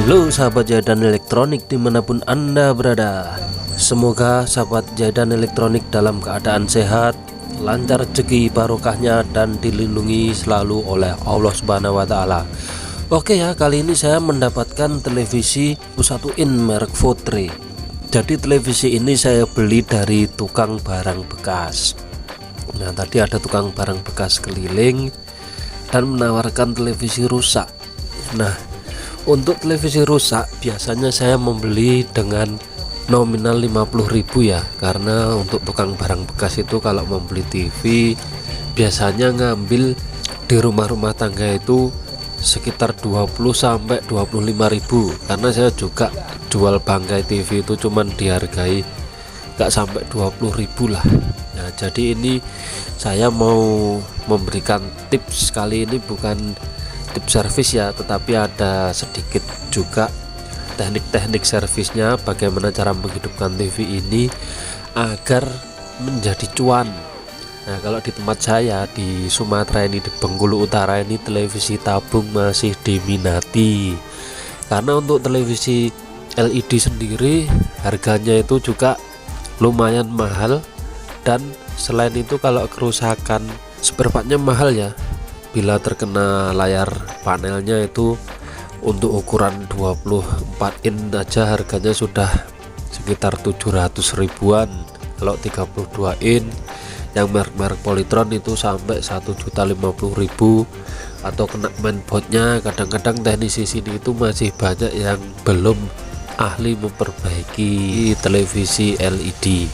Halo sahabat Jahidan Elektronik dimanapun Anda berada. Semoga sahabat Jahidan Elektronik dalam keadaan sehat, lancar rezeki barokahnya, dan dilindungi selalu oleh Allah Subhanahu wa Ta'ala. Oke ya, kali ini saya mendapatkan televisi 1 in merek Votre. Jadi televisi ini saya beli dari tukang barang bekas. Nah, tadi ada tukang barang bekas keliling dan menawarkan televisi rusak. Nah, untuk televisi rusak biasanya saya membeli dengan nominal 50.000 ya, karena untuk tukang barang bekas itu kalau membeli TV biasanya ngambil di rumah-rumah tangga itu sekitar 20 sampai 25.000, karena saya juga jual bangkai TV itu cuman dihargai nggak sampai 20.000 lah. Nah, jadi ini saya mau memberikan tips, kali ini bukan tips servis ya, tetapi ada sedikit juga teknik-teknik servisnya, bagaimana cara menghidupkan TV ini agar menjadi cuan. Nah, kalau di tempat saya di Sumatera ini, di Bengkulu Utara ini, televisi tabung masih diminati, karena untuk televisi LED sendiri harganya itu juga lumayan mahal, dan selain itu kalau kerusakan seperempatnya mahal ya. Bila terkena layar panelnya itu untuk ukuran 24 in aja harganya sudah sekitar 700 ribuan. Kalau 32 in yang merek Polytron itu sampai 1.050.000, atau kena mainboardnya. Kadang-kadang teknisi sini itu masih banyak yang belum ahli memperbaiki televisi LED.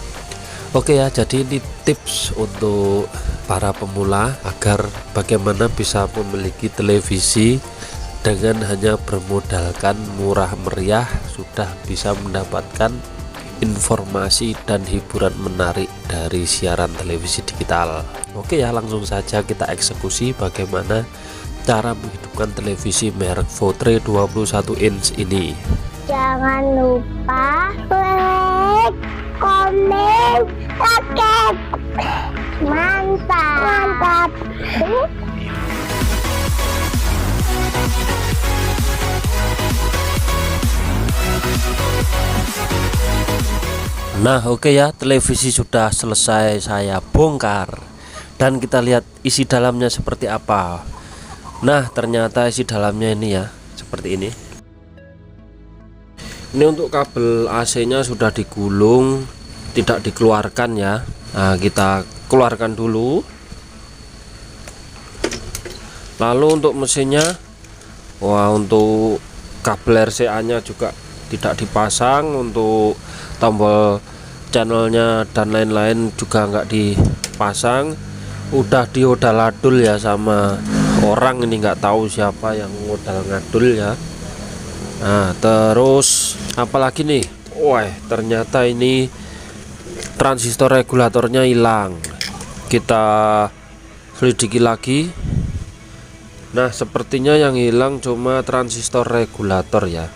Oke ya, jadi ini tips untuk para pemula agar bagaimana bisa memiliki televisi dengan hanya bermodalkan murah meriah sudah bisa mendapatkan informasi dan hiburan menarik dari siaran televisi digital. Oke ya, langsung saja kita eksekusi bagaimana cara menghidupkan televisi merek Votre 21 inch ini. Jangan lupa like, komen, subscribe. Mantap. Nah, oke ya, televisi sudah selesai saya bongkar dan kita lihat isi dalamnya seperti apa. Nah, ternyata isi dalamnya ini ya seperti ini. Ini untuk kabel AC-nya sudah digulung, tidak dikeluarkan ya. Nah, kita keluarkan dulu. Lalu untuk mesinnya, wah, untuk kabel RCA nya juga tidak dipasang, untuk tombol channelnya dan lain-lain juga nggak dipasang. Udah diodal-adul ya sama orang ini, nggak tahu siapa yang modal ngadul ya. Nah, terus apalagi nih, wah, ternyata ini transistor regulatornya hilang. Kita selidiki lagi. Nah, sepertinya yang hilang cuma transistor regulator ya.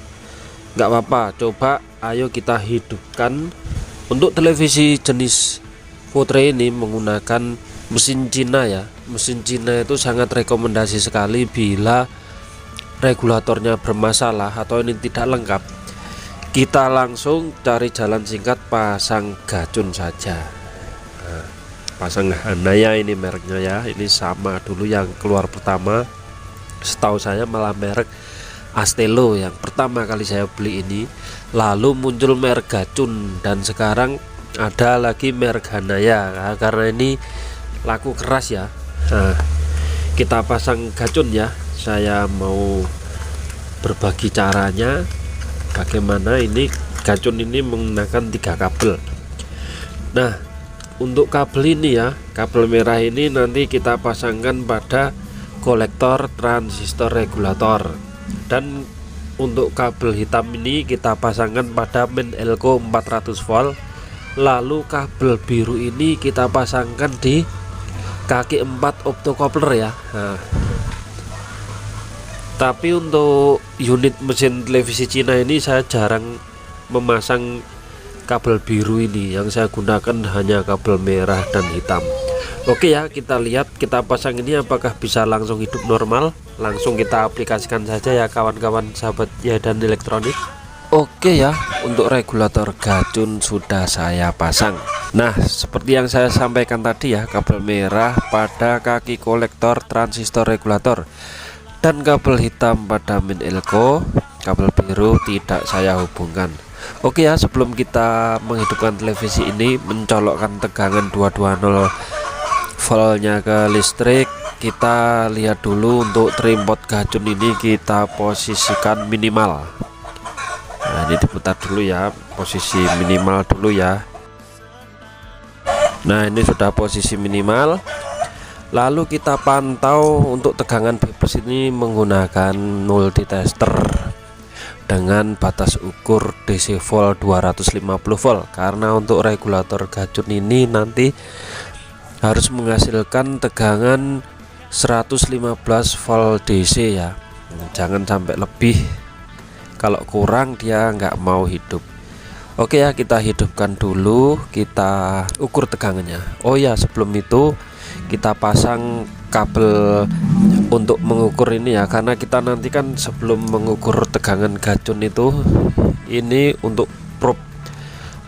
Nggak apa-apa, coba ayo kita hidupkan. Untuk televisi jenis Votre ini menggunakan mesin Cina ya. Mesin Cina itu sangat rekomendasi sekali bila regulatornya bermasalah atau ini tidak lengkap. Kita langsung cari jalan singkat, pasang gacun saja. Nah, pasang Hanaya ini mereknya ya, ini sama dulu yang keluar pertama. Setahu saya malah merek Astelo yang pertama kali saya beli ini, lalu muncul merek gacun, dan sekarang ada lagi merek Hanaya. Nah, karena ini laku keras ya. Nah, kita pasang gacun ya. Saya mau berbagi caranya bagaimana ini gacun ini menggunakan 3 kabel. Nah, untuk kabel ini ya, kabel merah ini nanti kita pasangkan pada kolektor transistor regulator, dan untuk kabel hitam ini kita pasangkan pada main elko 400 volt. Lalu kabel biru ini kita pasangkan di kaki 4 optocoupler ya. Nah, tapi untuk unit mesin televisi Cina ini saya jarang memasang kabel biru ini, yang saya gunakan hanya kabel merah dan hitam. Oke ya, kita lihat, kita pasang ini apakah bisa langsung hidup normal. Langsung kita aplikasikan saja ya kawan-kawan sahabat Jaidan Elektronik. Oke ya, untuk regulator gacun sudah saya pasang. Nah, seperti yang saya sampaikan tadi ya, kabel merah pada kaki kolektor transistor regulator dan kabel hitam pada min elko, kabel biru tidak saya hubungkan. Oke ya, sebelum kita menghidupkan televisi ini, mencolokkan tegangan 220 voltnya ke listrik, kita lihat dulu untuk trimpot gacun ini kita posisikan minimal. Nah, ini diputar dulu ya, posisi minimal dulu ya. Nah, ini sudah posisi minimal. Lalu kita pantau untuk tegangan bebas ini menggunakan multitester dengan batas ukur DC volt 250 volt, karena untuk regulator gacun ini nanti harus menghasilkan tegangan 115 volt DC ya, jangan sampai lebih, kalau kurang dia nggak mau hidup. Oke ya, kita hidupkan dulu, kita ukur tegangannya. Oh ya, sebelum itu kita pasang kabel untuk mengukur ini ya, karena kita nanti kan sebelum mengukur tegangan gacun itu, ini untuk probe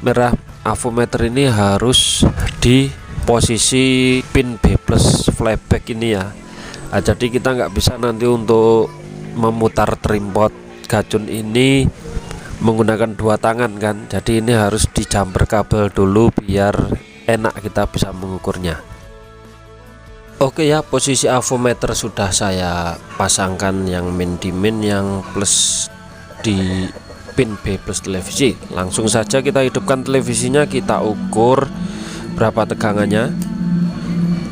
merah avometer ini harus di posisi pin B plus flyback ini ya. Nah, jadi kita nggak bisa nanti untuk memutar trimpot gacun ini menggunakan dua tangan kan, jadi ini harus dijamper kabel dulu biar enak kita bisa mengukurnya. Oke ya, posisi avometer sudah saya pasangkan, yang min di min, yang plus di pin B plus televisi. Langsung saja kita hidupkan televisinya, kita ukur berapa tegangannya.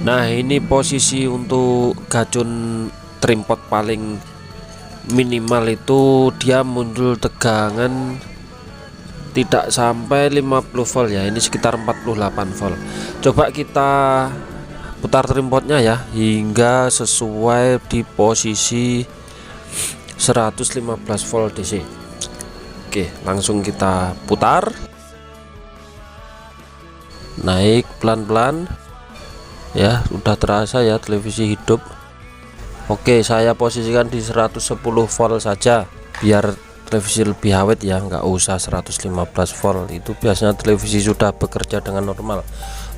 Nah, ini posisi untuk gacun trimpot paling minimal itu dia muncul tegangan tidak sampai 50 volt ya, ini sekitar 48 volt. Coba kita putar trimpotnya ya hingga sesuai di posisi 115 volt DC. Oke, langsung kita putar, naik pelan-pelan ya, udah terasa ya televisi hidup. Oke, saya posisikan di 110 volt saja biar televisi lebih awet ya, nggak usah 115 volt, itu biasanya televisi sudah bekerja dengan normal.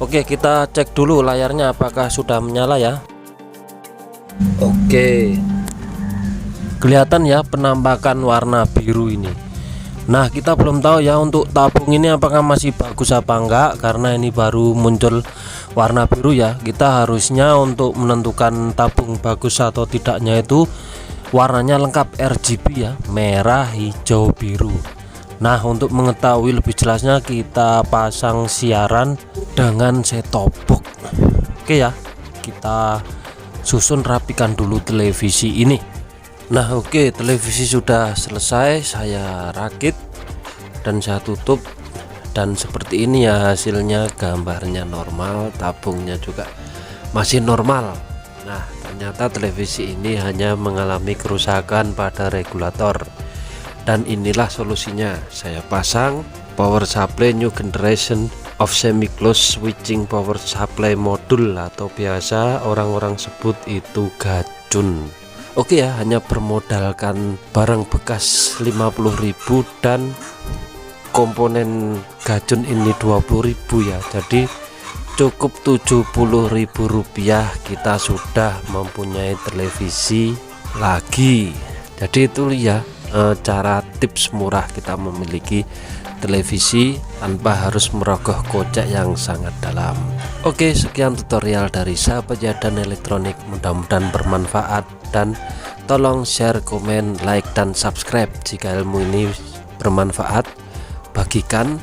Oke, kita cek dulu layarnya apakah sudah menyala ya. Oke, kelihatan ya penampakan warna biru ini. Nah, kita belum tahu ya untuk tabung ini apakah masih bagus apa enggak, karena ini baru muncul warna biru ya. Kita harusnya untuk menentukan tabung bagus atau tidaknya itu warnanya lengkap RGB ya, merah, hijau, biru. Nah, untuk mengetahui lebih jelasnya kita pasang siaran dengan set-top box. Oke ya, kita susun rapikan dulu televisi ini. Nah, oke, televisi sudah selesai saya rakit dan saya tutup, dan seperti ini ya hasilnya, gambarnya normal, tabungnya juga masih normal. Nah, ternyata televisi ini hanya mengalami kerusakan pada regulator, dan inilah solusinya. Saya pasang power supply new generation of semi closed switching power supply module, atau biasa orang-orang sebut itu gacun. Oke ya, hanya bermodalkan barang bekas 50.000 dan komponen gacun ini 20.000 ya, jadi cukup 70.000 rupiah kita sudah mempunyai televisi lagi. Jadi itu ya cara tips murah kita memiliki televisi tanpa harus merogoh kocek yang sangat dalam. Oke, sekian tutorial dari sahabat Jaidan Elektronik, mudah-mudahan bermanfaat, dan tolong share, komen, like, dan subscribe jika ilmu ini bermanfaat. Bagikan,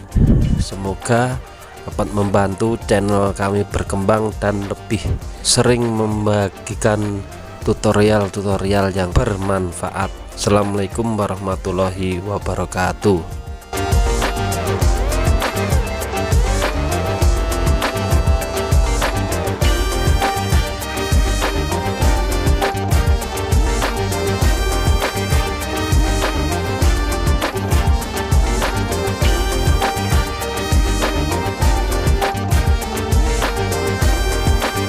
semoga dapat membantu channel kami berkembang dan lebih sering membagikan tutorial-tutorial yang bermanfaat. Assalamualaikum warahmatullahi wabarakatuh.